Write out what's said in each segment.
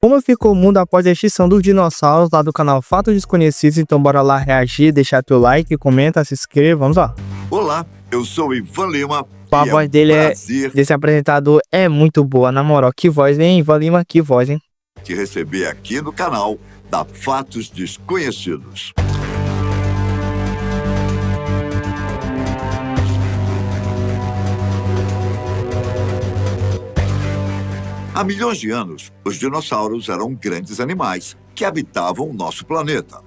Como ficou o mundo após a extinção dos dinossauros lá do canal Fatos Desconhecidos? Então bora lá reagir, deixar teu like, comenta, se inscreva, vamos lá. Olá, eu sou Ivan Lima A e voz um dele prazer desse apresentador é muito boa, na moral. Que voz, hein, Ivan Lima? Que voz, hein? te receber aqui no canal da Fatos Desconhecidos. Há milhões de anos, os dinossauros eram grandes animais que habitavam o nosso planeta.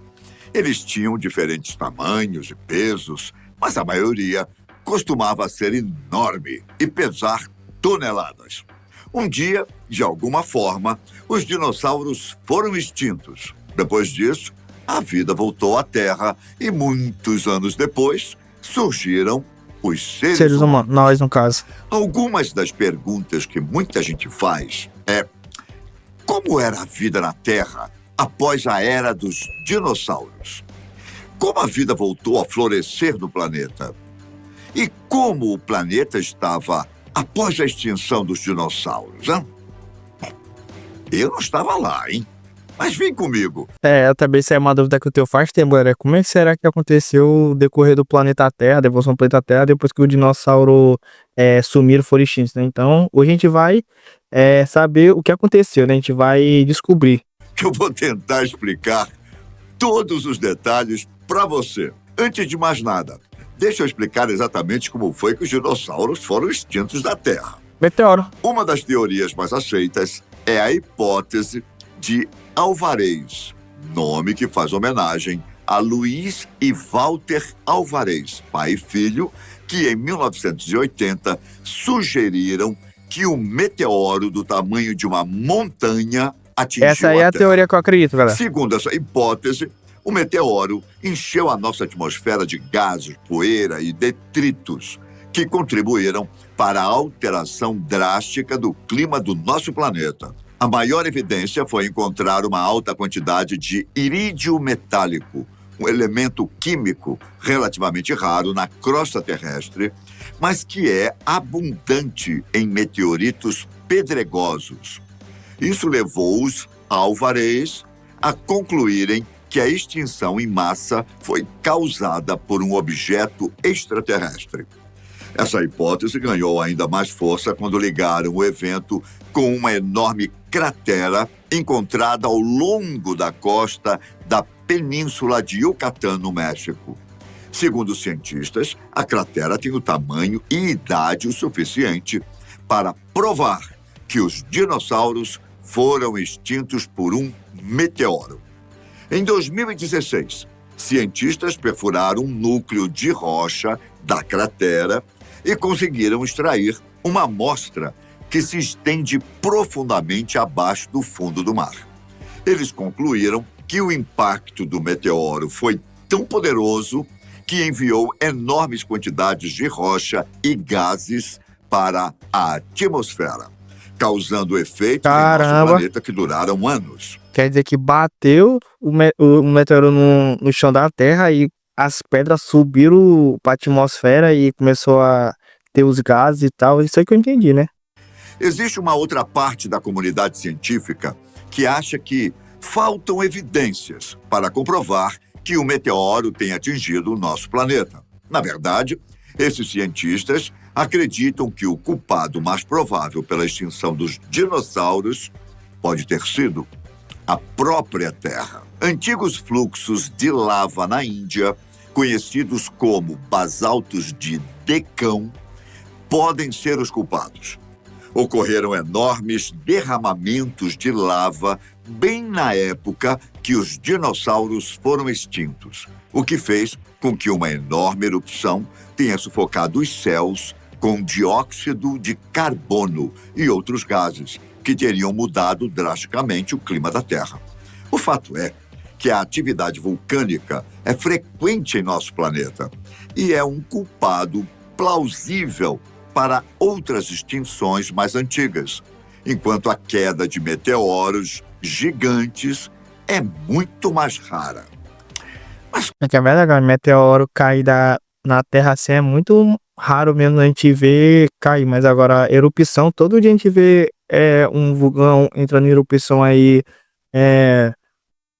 Eles tinham diferentes tamanhos e pesos, mas a maioria costumava ser enorme e pesar toneladas. Um dia, de alguma forma, os dinossauros foram extintos. Depois disso, a vida voltou à Terra e muitos anos depois surgiram os seres humanos. Nós, no caso. Algumas das perguntas que muita gente faz é: como era a vida na Terra após a era dos dinossauros? Como a vida voltou a florescer no planeta? E como o planeta estava após a extinção dos dinossauros, hein? Eu não estava lá, hein? Mas vem comigo. Também isso é uma dúvida que eu tenho faz tempo, né? Como é que será que aconteceu o decorrer do planeta Terra, a evolução do planeta Terra, depois que o dinossauro sumiram, foram extintos, né? Então, hoje a gente vai saber o que aconteceu, né? A gente vai descobrir. Que eu vou tentar explicar todos os detalhes para você. Antes de mais nada, deixa eu explicar exatamente como foi que os dinossauros foram extintos da Terra. Meteoro. Uma das teorias mais aceitas é a hipótese de Alvarez, nome que faz homenagem a Luiz e Walter Alvarez, pai e filho, que em 1980 sugeriram que um meteoro do tamanho de uma montanha atingiu Essa aí é a Terra. teoria que eu acredito, galera. Segundo essa hipótese, o meteoro encheu a nossa atmosfera de gases, poeira e detritos que contribuíram para a alteração drástica do clima do nosso planeta. A maior evidência foi encontrar uma alta quantidade de irídio metálico, um elemento químico relativamente raro na crosta terrestre, mas que é abundante em meteoritos pedregosos. Isso levou os Alvarez a concluírem que a extinção em massa foi causada por um objeto extraterrestre. Essa hipótese ganhou ainda mais força quando ligaram o evento com uma enorme cratera encontrada ao longo da costa da península de Yucatán, no México. Segundo os cientistas, a cratera tem o tamanho e idade o suficiente para provar que os dinossauros foram extintos por um meteoro. Em 2016, cientistas perfuraram um núcleo de rocha da cratera e conseguiram extrair uma amostra que se estende profundamente abaixo do fundo do mar. Eles concluíram que o impacto do meteoro foi tão poderoso que enviou enormes quantidades de rocha e gases para a atmosfera, causando efeitos em nosso planeta que duraram anos. Quer dizer que bateu o meteoro no chão da Terra e as pedras subiram para a atmosfera e começou a ter os gases e tal. Isso aí que eu entendi, né? Existe uma outra parte da comunidade científica que acha que faltam evidências para comprovar que o meteoro tenha atingido o nosso planeta. Na verdade, esses cientistas acreditam que o culpado mais provável pela extinção dos dinossauros pode ter sido a própria Terra. Antigos fluxos de lava na Índia, conhecidos como basaltos de Deccan, podem ser os culpados. Ocorreram enormes derramamentos de lava bem na época que os dinossauros foram extintos, o que fez com que uma enorme erupção tenha sufocado os céus com dióxido de carbono e outros gases que teriam mudado drasticamente o clima da Terra. O fato é que a atividade vulcânica é frequente em nosso planeta e é um culpado plausível para outras extinções mais antigas, enquanto a queda de meteoros gigantes é muito mais rara. É que é verdade, meteoro cair na Terra assim é muito raro mesmo a gente ver cair, mas agora erupção, todo dia a gente vê um vulcão entrando em erupção aí, é,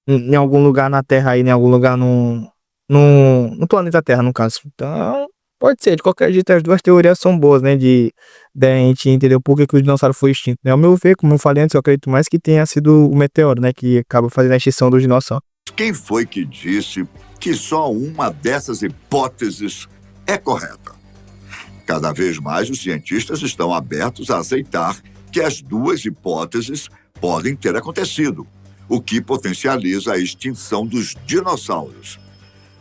em algum lugar na Terra aí, em algum lugar no planeta Terra, no caso. Então, pode ser, de qualquer jeito, as duas teorias são boas, né? De a gente entender por que o dinossauro foi extinto, né? Ao meu ver, como eu falei antes, eu acredito mais que tenha sido o meteoro, né? Que acaba fazendo a extinção dos dinossauros. Quem foi que disse que só uma dessas hipóteses é correta? Cada vez mais os cientistas estão abertos a aceitar que as duas hipóteses podem ter acontecido, o que potencializa a extinção dos dinossauros.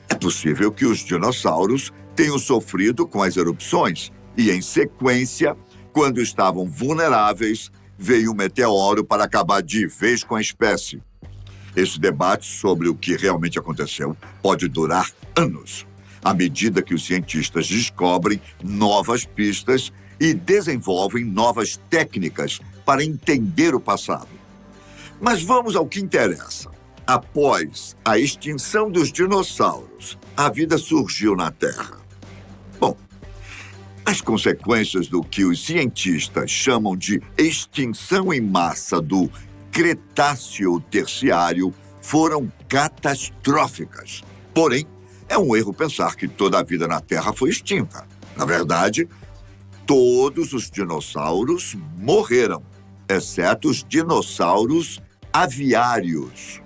É possível que os dinossauros tenham sofrido com as erupções e, em sequência, quando estavam vulneráveis, veio um meteoro para acabar de vez com a espécie. Esse debate sobre o que realmente aconteceu pode durar anos, à medida que os cientistas descobrem novas pistas e desenvolvem novas técnicas para entender o passado. Mas vamos ao que interessa. Após a extinção dos dinossauros, a vida surgiu na Terra. Bom, as consequências do que os cientistas chamam de extinção em massa do Cretáceo Terciário foram catastróficas. Porém, é um erro pensar que toda a vida na Terra foi extinta. Na verdade, todos os dinossauros morreram, exceto os dinossauros aviários.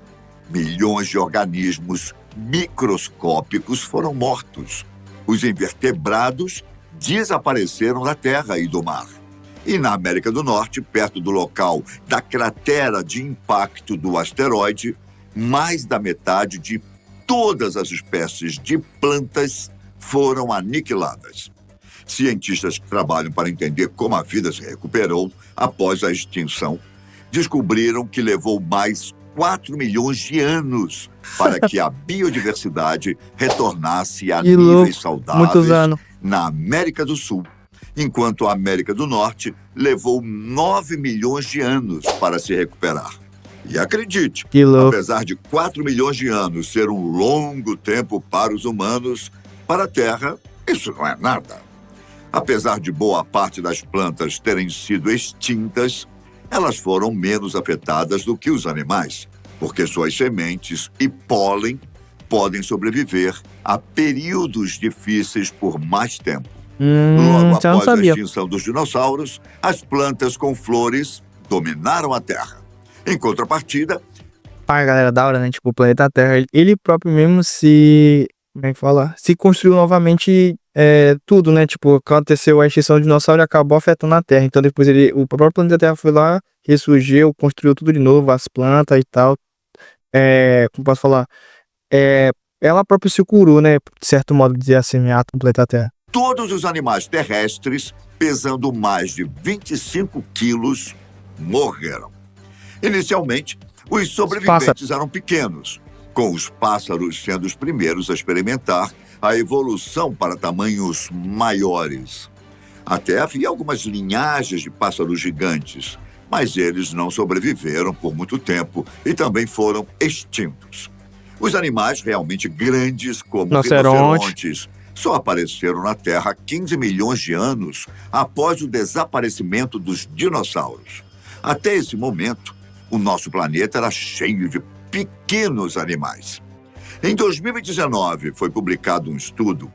Milhões de organismos microscópicos foram mortos. Os invertebrados desapareceram da terra e do mar. E na América do Norte, perto do local da cratera de impacto do asteroide, mais da metade de todas as espécies de plantas foram aniquiladas. Cientistas que trabalham para entender como a vida se recuperou após a extinção descobriram que levou mais 4 milhões de anos para que a biodiversidade retornasse a Que níveis louco, muitos saudáveis anos. na América do Sul, enquanto a América do Norte levou 9 milhões de anos para se recuperar. E acredite, Que louco. apesar de 4 milhões de anos ser um longo tempo para os humanos, para a Terra, isso não é nada. Apesar de boa parte das plantas terem sido extintas, elas foram menos afetadas do que os animais, porque suas sementes e pólen podem sobreviver a períodos difíceis por mais tempo. Logo Você não após a sabia. extinção dos dinossauros, as plantas com flores dominaram a Terra. Em contrapartida, Ah, galera, da hora, né? Tipo, o planeta Terra, ele próprio mesmo se. Como é que fala? Se construiu novamente tudo, né? Tipo, aconteceu a extinção do dinossauro e acabou afetando a Terra. Então, depois o próprio planeta Terra foi lá, ressurgiu, construiu tudo de novo, as plantas e tal. Como posso falar? É, ela própria se curou, né? De certo modo, dizer assim, o planeta Terra. todos os animais terrestres, pesando mais de 25 quilos, morreram. Inicialmente, os sobreviventes eram pequenos, com os pássaros sendo os primeiros a experimentar a evolução para tamanhos maiores. Até havia algumas linhagens de pássaros gigantes, mas eles não sobreviveram por muito tempo e também foram extintos. Os animais realmente grandes, como rinocerontes, só apareceram na Terra há 15 milhões de anos após o desaparecimento dos dinossauros. Até esse momento, o nosso planeta era cheio de pequenos animais. Em 2019, foi publicado um estudo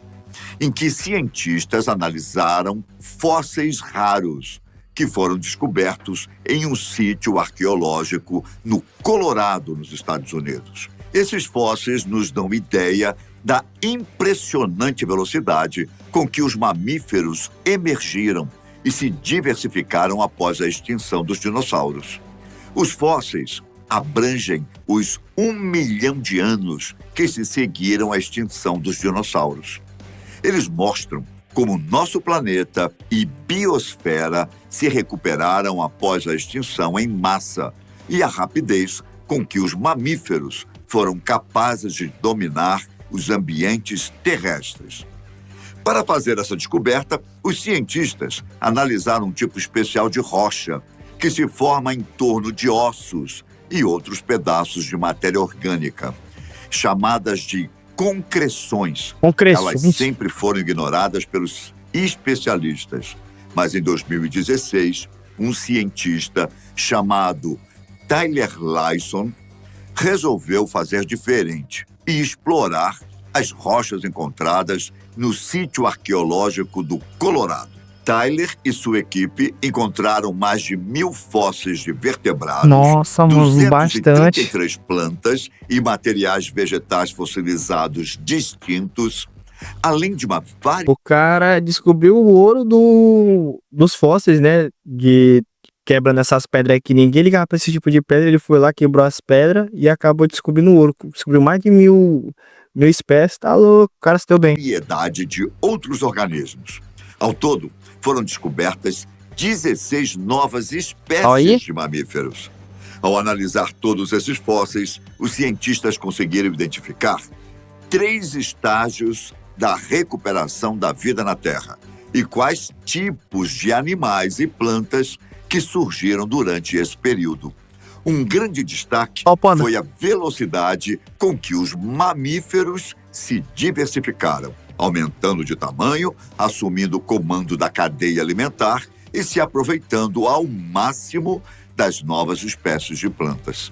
em que cientistas analisaram fósseis raros que foram descobertos em um sítio arqueológico no Colorado, nos Estados Unidos. Esses fósseis nos dão ideia da impressionante velocidade com que os mamíferos emergiram e se diversificaram após a extinção dos dinossauros. Os fósseis abrangem os 1 milhão de anos que se seguiram à extinção dos dinossauros. Eles mostram como nosso planeta e biosfera se recuperaram após a extinção em massa e a rapidez com que os mamíferos foram capazes de dominar os ambientes terrestres. Para fazer essa descoberta, os cientistas analisaram um tipo especial de rocha que se forma em torno de ossos e outros pedaços de matéria orgânica, chamadas de concreções. Elas sempre foram ignoradas pelos especialistas, mas em 2016, um cientista chamado Tyler Lyson resolveu fazer diferente e explorar as rochas encontradas no sítio arqueológico do Colorado. Tyler e sua equipe encontraram mais de 1.000 fósseis de vertebrados, Nossa, mano, bastante. 233 plantas e materiais vegetais fossilizados distintos, além de uma O cara descobriu o ouro dos fósseis, né? De quebra nessas pedras aí que ninguém ligava pra esse tipo de pedra. Ele foi lá, quebrou as pedras e acabou descobrindo o ouro. Descobriu mais de mil espécies. Tá louco, o cara se deu bem. variedade de outros organismos. Ao todo, foram descobertas 16 novas Aí? espécies de mamíferos. Ao analisar todos esses fósseis, os cientistas conseguiram identificar 3 estágios da recuperação da vida na Terra e quais tipos de animais e plantas que surgiram durante esse período. Um grande destaque Ó o panda. foi a velocidade com que os mamíferos se diversificaram, aumentando de tamanho, assumindo o comando da cadeia alimentar e se aproveitando ao máximo das novas espécies de plantas.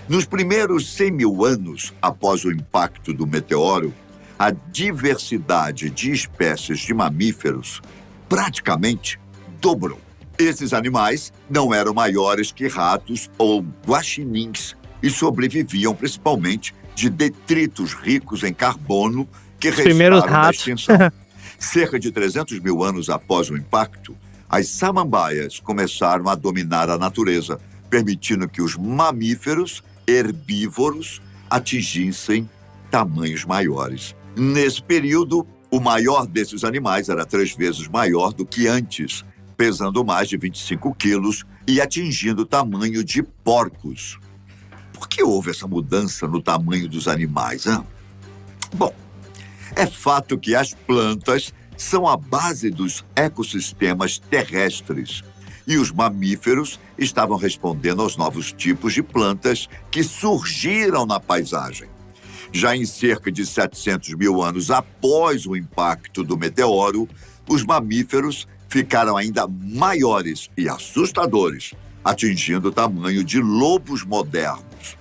Nos primeiros 100.000 anos após o impacto do meteoro, a diversidade de espécies de mamíferos praticamente dobrou. Esses animais não eram maiores que ratos ou guaxinins e sobreviviam principalmente de detritos ricos em carbono que Os primeiros restaram da ratos. extinção. Cerca de 300.000 anos após o impacto, as samambaias começaram a dominar a natureza, permitindo que os mamíferos herbívoros atingissem tamanhos maiores. Nesse período, o maior desses animais era 3 vezes maior do que antes, pesando mais de 25 quilos e atingindo o tamanho de porcos. Por que houve essa mudança no tamanho dos animais, hein? Bom, é fato que as plantas são a base dos ecossistemas terrestres e os mamíferos estavam respondendo aos novos tipos de plantas que surgiram na paisagem. Já em cerca de 700.000 anos após o impacto do meteoro, os mamíferos ficaram ainda maiores e assustadores, atingindo o tamanho de lobos modernos.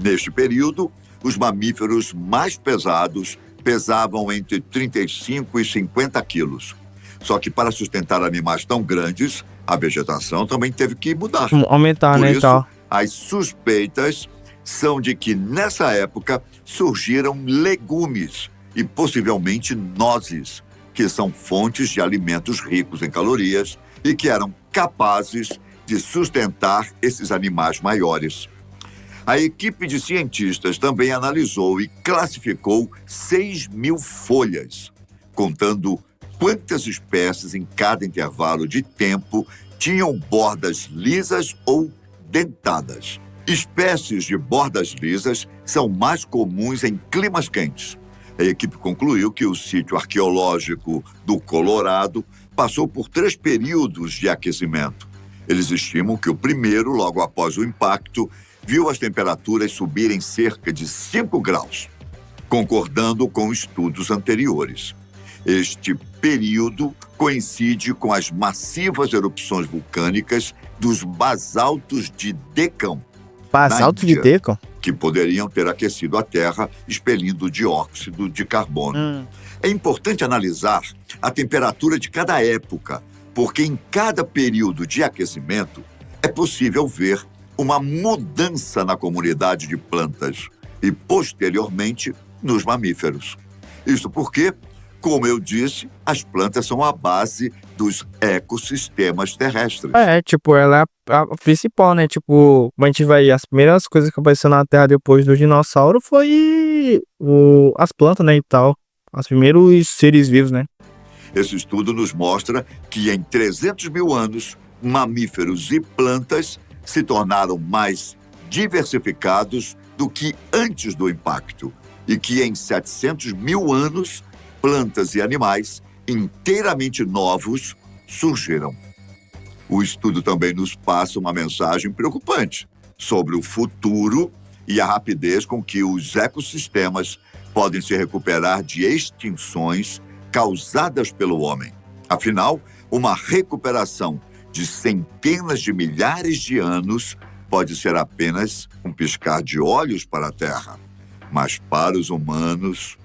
Neste período, os mamíferos mais pesados pesavam entre 35 e 50 quilos. Só que para sustentar animais tão grandes, a vegetação também teve que mudar. Aumentar, Por né, e isso, tal. as suspeitas são de que, nessa época, surgiram legumes e possivelmente nozes, que são fontes de alimentos ricos em calorias e que eram capazes de sustentar esses animais maiores. A equipe de cientistas também analisou e classificou 6.000 folhas, contando quantas espécies em cada intervalo de tempo tinham bordas lisas ou dentadas. Espécies de bordas lisas são mais comuns em climas quentes. A equipe concluiu que o sítio arqueológico do Colorado passou por 3 períodos de aquecimento. Eles estimam que o primeiro, logo após o impacto, viu as temperaturas subirem cerca de 5 graus, concordando com estudos anteriores. Este período coincide com as massivas erupções vulcânicas dos basaltos de Deccan, Basalto de Índia, Deccan. que poderiam ter aquecido a Terra, expelindo dióxido de carbono. É importante analisar a temperatura de cada época, porque em cada período de aquecimento é possível ver uma mudança na comunidade de plantas e, posteriormente, nos mamíferos. Isso porque, como eu disse, as plantas são a base dos ecossistemas terrestres. Tipo, ela é a principal, né? Tipo, como a gente vai, as primeiras coisas que apareceram na Terra depois do dinossauro foi as plantas, né, e tal. Os primeiros seres vivos, né? Esse estudo nos mostra que em 300.000 anos, mamíferos e plantas se tornaram mais diversificados do que antes do impacto e que em 700.000 anos, plantas e animais inteiramente novos surgiram. O estudo também nos passa uma mensagem preocupante sobre o futuro e a rapidez com que os ecossistemas podem se recuperar de extinções causadas pelo homem. Afinal, uma recuperação de centenas de milhares de anos pode ser apenas um piscar de olhos para a Terra. Mas para os humanos,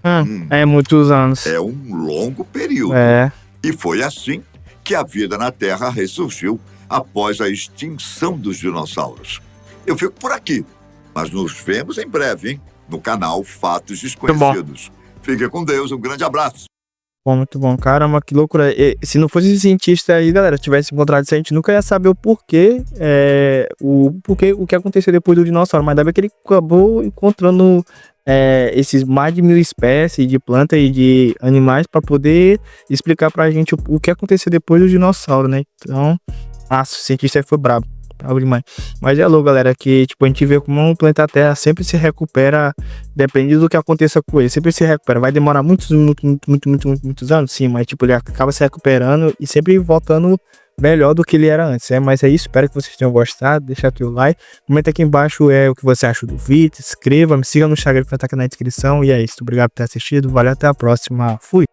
É muitos anos. é um longo período. É. E foi assim que a vida na Terra ressurgiu após a extinção dos dinossauros. Eu fico por aqui, mas nos vemos em breve, hein? No canal Fatos Desconhecidos. Fique com Deus, um grande abraço. Bom, muito bom. Caramba, que loucura. Se não fosse esse cientista aí, galera, tivesse encontrado isso, a gente nunca ia saber o porquê, o que aconteceu depois do dinossauro. Mas deve que ele acabou encontrando esses mais de 1000 espécies de plantas e de animais para poder explicar pra gente o que aconteceu depois do dinossauro, né? Então, nossa, o cientista aí foi brabo. Brabo demais. Mas é louco, galera, que tipo, a gente vê como o planeta Terra sempre se recupera, depende do que aconteça com ele, sempre se recupera. Vai demorar muitos anos, sim, mas tipo, ele acaba se recuperando e sempre voltando melhor do que ele era antes. Mas é isso, espero que vocês tenham gostado. Deixa o like, comenta aqui embaixo o que você achou do vídeo, se inscreva, me siga no Instagram que vai estar aqui na descrição. E é isso, obrigado por ter assistido, valeu, até a próxima, fui!